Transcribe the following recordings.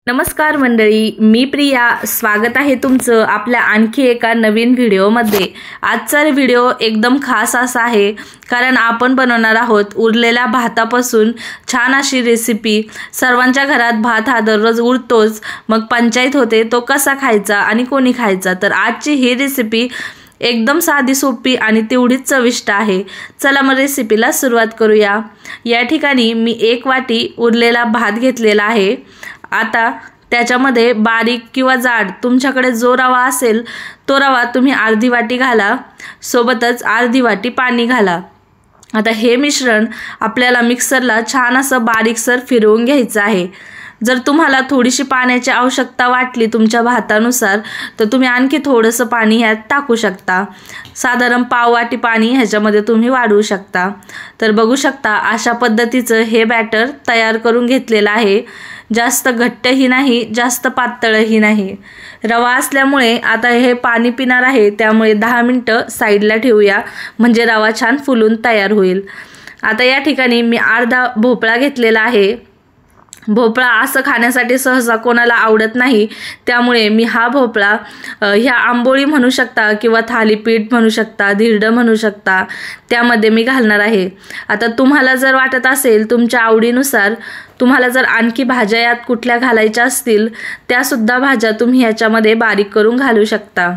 नमस्कार मंडळी, मी प्रिया. स्वागत आहे तुमचं आपल्या आणखी एका नवीन व्हिडिओमध्ये. आजचा व्हिडिओ एकदम खास असा आहे कारण आपण बनवणार आहोत उरलेल्या भातापासून छान अशी रेसिपी. सर्वांच्या घरात भात हा दररोज उरतोच, मग पंचायत होते तो कसा खायचा आणि कोणी खायचा. तर आजची ही रेसिपी एकदम साधी सोपी आणि तेवढीच चविष्ट आहे. चला मग रेसिपीला सुरुवात करूया. या ठिकाणी मी 1 वाटी उरलेला भात घेतलेला आहे. आता त्याच्यामध्ये बारीक किंवा जाड तुमच्याकडे जो रवा असेल तो रवा तुम्ही अर्धी वाटी घाला, सोबतच अर्धी वाटी पाणी घाला. आता हे मिश्रण आपल्याला मिक्सरला छान असं बारीकसर फिरवून घ्यायचं आहे. जर तुम्हाला थोडीशी पाण्याची आवश्यकता वाटली तुमच्या भातानुसार तर तुम्ही आणखी थोडंसं पाणी ह्यात टाकू शकता. साधारण पाव वाटी पाणी ह्याच्यामध्ये तुम्ही वाढवू शकता. तर बघू शकता अशा पद्धतीचं हे बॅटर तयार करून घेतलेलं आहे. जास्त घट्टही नाही, जास्त पातळही नाही. रवा असल्यामुळे आता हे पाणी पिणार आहे, त्यामुळे 10 मिनिटं साईडला ठेवूया म्हणजे रवा छान फुलून तयार होईल. आता या ठिकाणी मी अर्धा भोपळा घेतलेला आहे. भोपळा असं खाण्यासाठी सहसा कोणाला आवडत नाही, त्यामुळे मी हा भोपळा ह्या आंबोळी म्हणू शकता किंवा थालीपीठ म्हणू शकता, धिरडं म्हणू शकता, त्यामध्ये मी घालणार आहे. आता तुम्हाला जर वाटत असेल तुमच्या आवडीनुसार, तुम्हाला जर आणखी भाज्या यात कुठल्या घालायच्या असतील त्यासुद्धा भाज्या तुम्ही ह्याच्यामध्ये बारीक करून घालू शकता.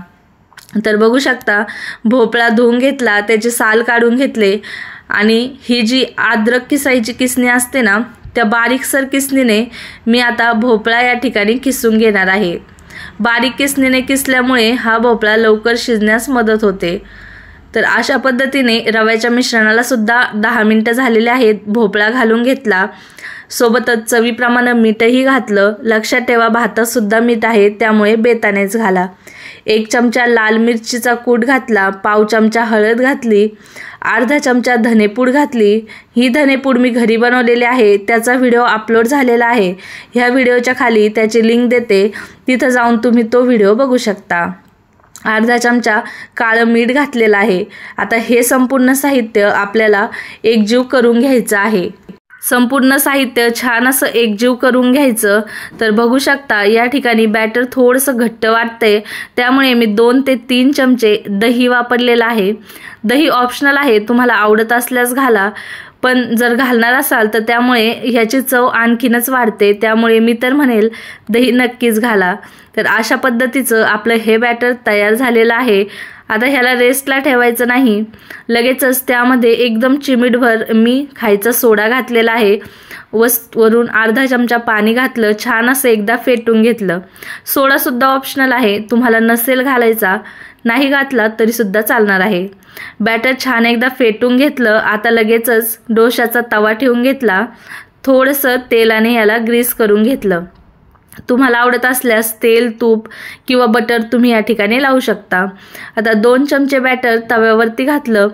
तर बघू शकता भोपळा धुवून घेतला, त्याचे साल काढून घेतले आणि ही जी अद्रक किसायची किसणी असते ना, त्या बारीकसर किसणीने मी आता भोपळा या ठिकाणी किसून घेणार आहे. बारीक किसणीने किसल्यामुळे हा भोपळा लवकर शिजण्यास मदत होते. तर अशा पद्धतीने रव्याच्या मिश्रणाला सुद्धा 10 मिनिटं झालेले आहेत. भोपळा घालून घेतला, सोबतच चवीप्रमाणे मीठही घातलं. लक्षात ठेवा भातात सुद्धा मीठ आहे, त्यामुळे बेतानेच घाला. 1 चमचा लाल मिरचीचा कूट घातला, पाव चमचा हळद घातली, अर्धा चमचा धनेपूड घातली. ही धनेपूड मी घरी बनवलेली आहे, त्याचा व्हिडिओ अपलोड झालेला आहे. ह्या व्हिडिओच्या खाली त्याची लिंक देते, तिथं जाऊन तुम्ही तो व्हिडिओ बघू शकता. अर्धा चमचा काळं मीठ घातलेलं आहे. आता हे संपूर्ण साहित्य आपल्याला एकजीव करून घ्यायचं आहे. संपूर्ण साहित्य छान असं एकजीव करून घ्यायचं. तर बघू शकता या ठिकाणी बॅटर थोडंसं घट्ट वाटतंय, त्यामुळे मी 2 ते 3 चमचे दही वापरलेलं आहे. दही ऑप्शनल आहे, तुम्हाला आवडत असल्यास घाला, पण जर घालणार असाल तर त्यामुळे ह्याची चव आणखीनच वाढते, त्यामुळे मी तर म्हणेल दही नक्कीच घाला. तर अशा पद्धतीचं आपलं हे बॅटर तयार झालेलं आहे. आता ह्याला रेस्टला ठेवायचं नाही, लगेचच त्यामध्ये एकदम चिमूटभर मी खायचा सोडा घातलेला आहे. वरून अर्धा चमचा पाणी घातलं, छान असं एकदा फेटून घेतलं. सोडासुद्धा ऑप्शनल आहे, तुम्हाला नसेल घालायचा नाही घातला तरीसुद्धा चालणार आहे. बॅटर छान एकदा फेटून घेतलं. आता लगेचच डोशाचा तवा ठेवून घेतला, थोडंसं तेलाने याला ग्रीस करून घेतलं. तुम्हाला आवडत असल्यास तेल, तूप किंवा बटर तुम्ही या ठिकाणी लावू शकता. आता 2 चमचे बॅटर तव्यावरती घातलं,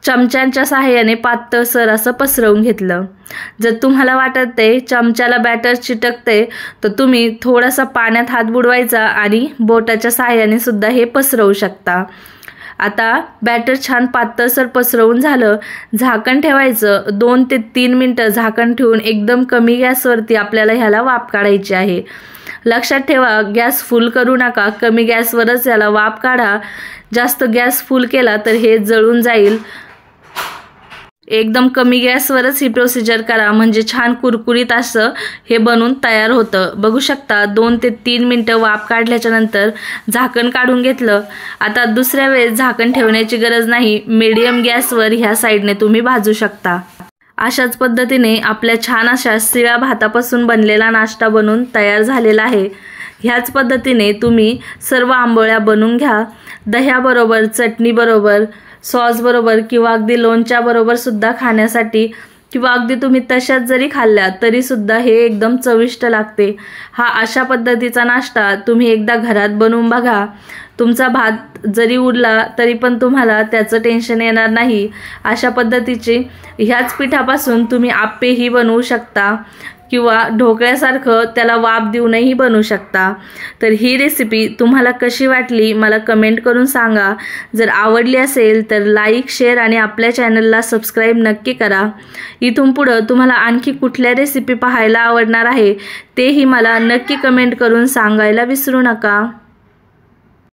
चमच्यांच्या सहाय्याने पातळसर असं पसरवून घेतलं. जर तुम्हाला वाटत आहे चमच्याला बॅटर चिटकते तर तुम्ही थोडासा पाण्यात हात बुडवायचा आणि बोटाच्या सहाय्याने सुद्धा हे पसरवू शकता. आता बॅटर छान पातळसर पसरवून झालं, झाकण ठेवायचं. 2 ते 3 मिनिटं झाकण ठेवून एकदम कमी गॅसवरती आपल्याला ह्याला वाफ काढायची आहे. लक्षात ठेवा गॅस फुल करू नका, कमी गॅसवरच याला वाफ काढा. जास्त गॅस फुल केला तर हे जळून जाईल. एकदम कमी गॅसवरच ही प्रोसिजर करा, म्हणजे छान कुरकुरीत असं हे बनून तयार होतं. बघू शकता 2 ते 3 मिनिटं वाफ काढल्याच्या नंतर झाकण काढून घेतलं. आता दुसऱ्या वेळेस झाकण ठेवण्याची गरज नाही, मीडियम गॅसवर ह्या साईडने तुम्ही भाजू शकता. अशाच पद्धतीने आपल्या छान अशा शिळ्या भातापासून बनलेला नाश्ता बनून तयार झालेला आहे. ह्याच पद्धतीने तुम्ही सर्व आंबोळ्या बनवून घ्या. दह्याबरोबर, चटणीबरोबर, सॉसबरोबर किंवा अगदी लोणच्याबरोबर सुद्धा खाण्यासाठी, किंवा अगदी तुम्ही तशाच जरी खाल्ल्या तरीसुद्धा हे एकदम चविष्ट लागते. हा अशा पद्धतीचा नाश्ता तुम्ही एकदा घरात बनवून बघा. तुमचा भात जरी उरला तरी पण तुम्हाला त्याचं टेन्शन येणार नाही. अशा पद्धतीचे ह्याच पिठापासून तुम्ही आप्पेही बनवू शकता किंवा ढोकळ्यासारखं त्याला वाफ देऊनही बनवू शकता। तर ही रेसिपी तुम्हाला कशी वाटली मला कमेंट करून सांगा। जर आवडली असेल तर लाईक, शेअर आणि आपल्या चॅनलला सबस्क्राईब नक्की करा। इथून पुढे तुम्हाला आणखी कुठल्या रेसिपी पाहायला आवडणार आहे तेही मला नक्की कमेंट करून सांगायला विसरू नका।